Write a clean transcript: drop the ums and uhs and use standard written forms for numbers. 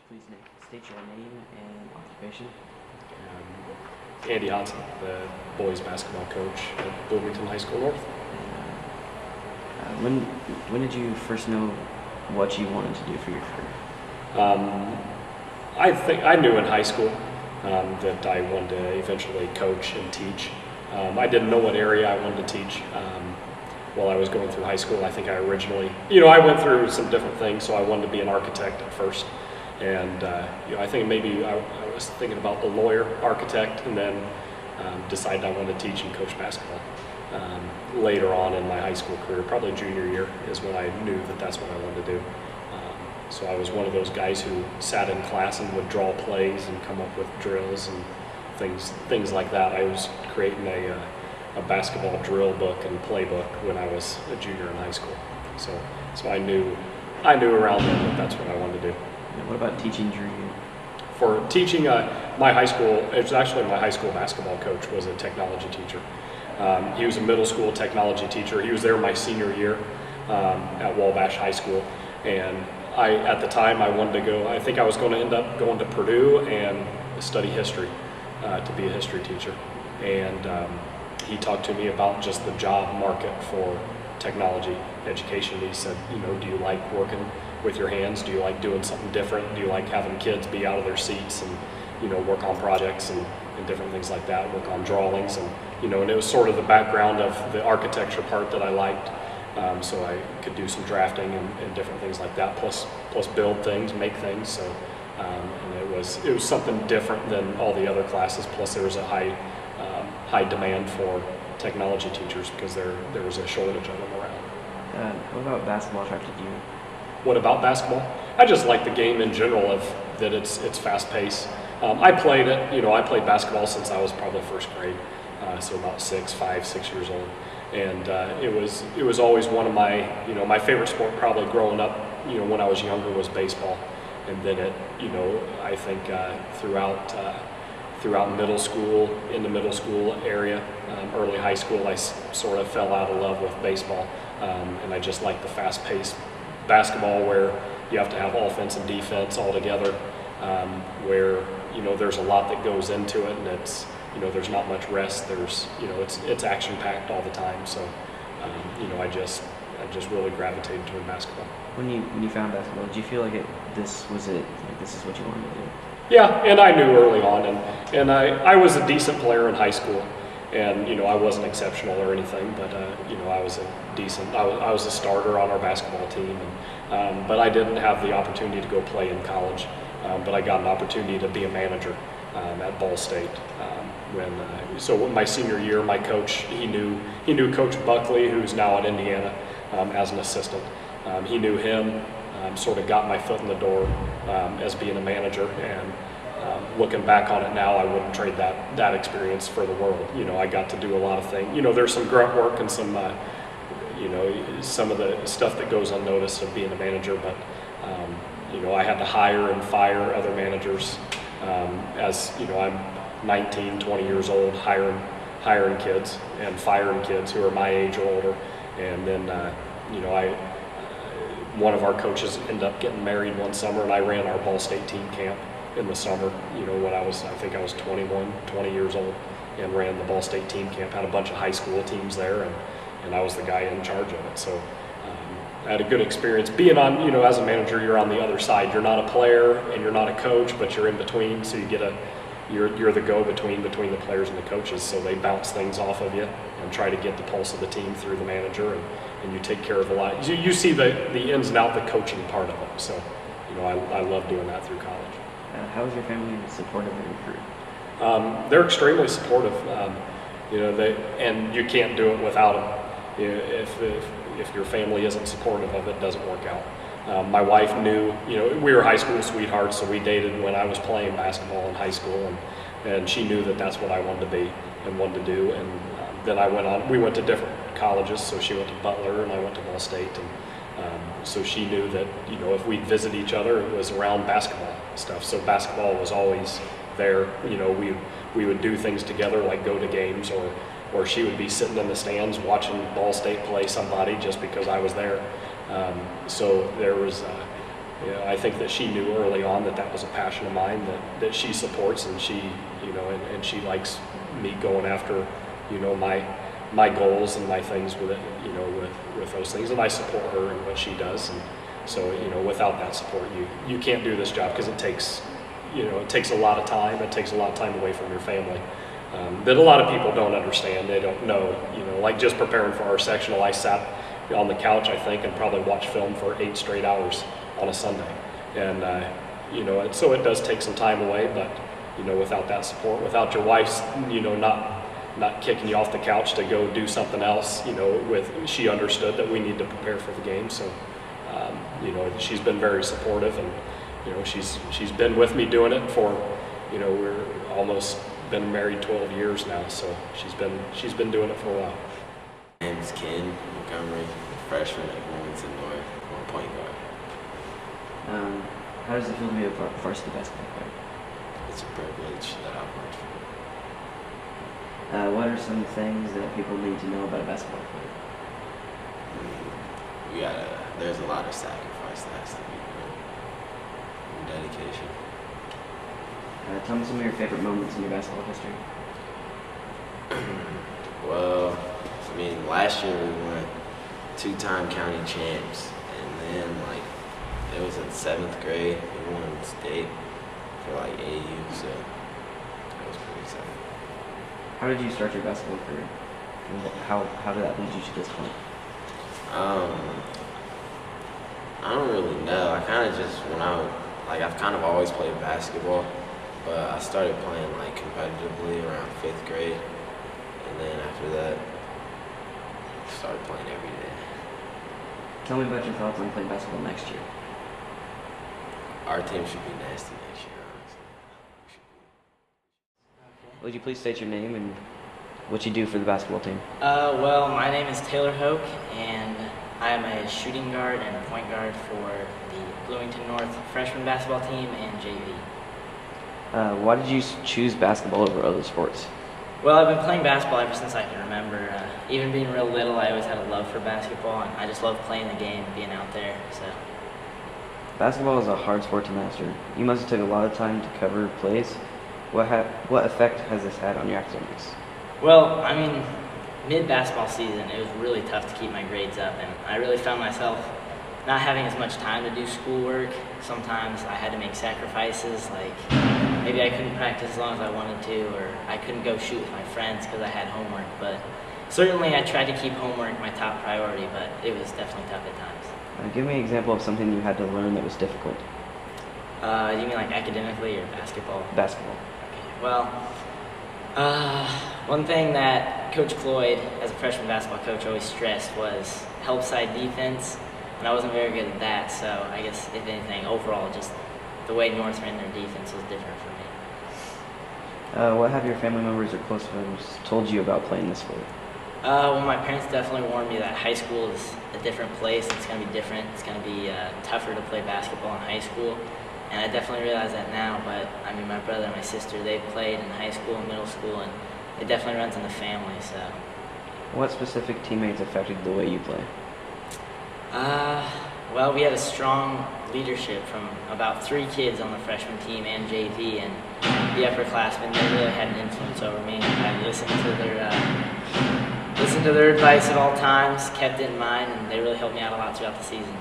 please state your name and occupation? Andy Hodson, the boys basketball coach at Bloomington High School North. When did you first know what you wanted to do for your career? I think I knew in high school that I wanted to eventually coach and teach. I didn't know what area I wanted to teach while I was going through high school. I think I originally, I went through some different things, so I wanted to be an architect at first. And I think maybe I was thinking about the lawyer, architect, and then decided I wanted to teach and coach basketball. Later on in my high school career, probably junior year, is when I knew that that's what I wanted to do. So I was one of those guys who sat in class and would draw plays and come up with drills and things like that. I was creating a basketball drill book and playbook when I was a junior in high school. So I knew around then that that's what I wanted to do. And what about teaching drew you? For teaching, my high school, it was actually my high school basketball coach was a technology teacher. He was a middle school technology teacher. He was there my senior year at Wabash High School, and at the time I wanted to go. I think I was going to end up going to Purdue and study history to be a history teacher. And he talked to me about just the job market for technology education. He said, do you like working with your hands? Do you like doing something different? Do you like having kids be out of their seats and work on projects and different things like that, work on drawings, and and it was sort of the background of the architecture part that I liked, so I could do some drafting and different things like that, plus build things, make things. So and it was something different than all the other classes. Plus there was a high demand for technology teachers because there was a shortage of them around. What about basketball attracted you? What about basketball? I just like the game in general, of that it's fast paced. I played it, I played basketball since I was probably first grade, so about 5, 6 years old, and it was always one of my, my favorite sport probably growing up, when I was younger, was baseball, and then I think throughout middle school, in the middle school area, early high school, I sort of fell out of love with baseball, and I just like the fast paced basketball where you have to have offense and defense all together, where there's a lot that goes into it, and it's there's not much rest. There's it's action packed all the time. So I just really gravitated toward basketball. When you found basketball, did you feel like this was it? Like this is what you wanted to do? Yeah, and I knew early on, and I was a decent player in high school, and I wasn't exceptional or anything, but I was I was a starter on our basketball team, and but I didn't have the opportunity to go play in college, but I got an opportunity to be a manager at Ball State. When my senior year, my coach, he knew Coach Buckley, who's now at Indiana as an assistant. He knew him, sort of got my foot in the door as being a manager, and looking back on it now, I wouldn't trade that experience for the world. I got to do a lot of things. There's some grunt work and some some of the stuff that goes unnoticed of being a manager, but I had to hire and fire other managers as I'm 19, 20 years old, hiring kids and firing kids who are my age or older, and then one of our coaches ended up getting married one summer, and I ran our Ball State team camp in the summer, when I think I was 21, 20 years old, and ran the Ball State team camp, had a bunch of high school teams there, and I was the guy in charge of it. So I had a good experience being on, as a manager, you're on the other side. You're not a player and you're not a coach, but you're in between, so you're the go-between between the players and the coaches, so they bounce things off of you and try to get the pulse of the team through the manager, and you take care of a lot. You see the ins and outs, the coaching part of it. So, I love doing that through college. How was your family supportive of your career? They're extremely supportive. And you can't do it without them. If your family isn't supportive of it, it doesn't work out. My wife knew, we were high school sweethearts, so we dated when I was playing basketball in high school, and she knew that that's what I wanted to be and wanted to do. And then we went to different colleges, so she went to Butler and I went to Ball State, and so she knew that, if we'd visit each other, it was around basketball stuff. So basketball was always there. We would do things together, like go to games, or she would be sitting in the stands watching Ball State play somebody just because I was there. So there was You know, I think that she knew early on that that was a passion of mine that she supports, and she, you know, and she likes me going after, you know, my goals and my things with it, you know, with those things, and I support her in what she does. And so, you know, without that support, you can't do this job, because it takes, you know, it takes a lot of time. It takes a lot of time away from your family. That a lot of people don't understand. They don't know, you know, like just preparing for our sectional, I sat on the couch, I think, and probably watched film for 8 straight hours on a Sunday. And, you know, so it does take some time away, but, you know, without that support, without your wife's, you know, not kicking you off the couch to go do something else, you know, she understood that we need to prepare for the game. So, you know, she's been very supportive, and, you know, she's been with me doing it for, you know, we're almost been married 12 years now, so she's been doing it for a while. My name is Ken Montgomery, freshman at Wilmington North, on point guard. How does it feel to be a varsity basketball player? It's a privilege that I've worked for. What are some things that people need to know about a basketball player? There's a lot of sacrifice that has to be put, and dedication. Tell me some of your favorite moments in your basketball history. Well, I mean, last year we won 2-time county champs, and then it was in 7th grade, we won state for AU, so that was pretty exciting. How did you start your basketball career? And how did that lead you to this point? I don't really know. I kind of just, I've kind of always played basketball, but I started playing competitively around 5th grade, and then after that, I started playing every day. Tell me about your thoughts on playing basketball next year. Our team should be nasty next year, honestly. Would you please state your name and what you do for the basketball team? Well, my name is Taylor Hoke, and I am a shooting guard and a point guard for the Bloomington North freshman basketball team and JV. Why did you choose basketball over other sports? Well, I've been playing basketball ever since I can remember. Even being real little, I always had a love for basketball, and I just love playing the game and being out there. So, basketball is a hard sport to master. You must have took a lot of time to cover plays. What effect has this had on your academics? well, I mean, mid-basketball season, it was really tough to keep my grades up, and I really found myself not having as much time to do schoolwork. Sometimes I had to make sacrifices, like maybe I couldn't practice as long as I wanted to, or I couldn't go shoot with my friends because I had homework. But certainly I tried to keep homework my top priority, but it was definitely tough at times. Give me an example of something you had to learn that was difficult. You mean like academically or basketball? Basketball. Okay. Well, one thing that Coach Cloyd, as a freshman basketball coach, always stressed was help side defense, and I wasn't very good at that, so I guess, if anything, overall, just the way North ran their defense was different for me. What have your family members or close friends told you about playing this sport? Well, my parents definitely warned me that high school is a different place. It's going to be different. It's going to be tougher to play basketball in high school. And I definitely realize that now, but I mean, my brother and my sister, they played in high school and middle school, and it definitely runs in the family, so. What specific teammates affected the way you play? Well, we had a strong leadership from about 3 kids on the freshman team and JV, and the upperclassmen, they really had an influence over me. I listened to their advice at all times, kept it in mind, and they really helped me out a lot throughout the season.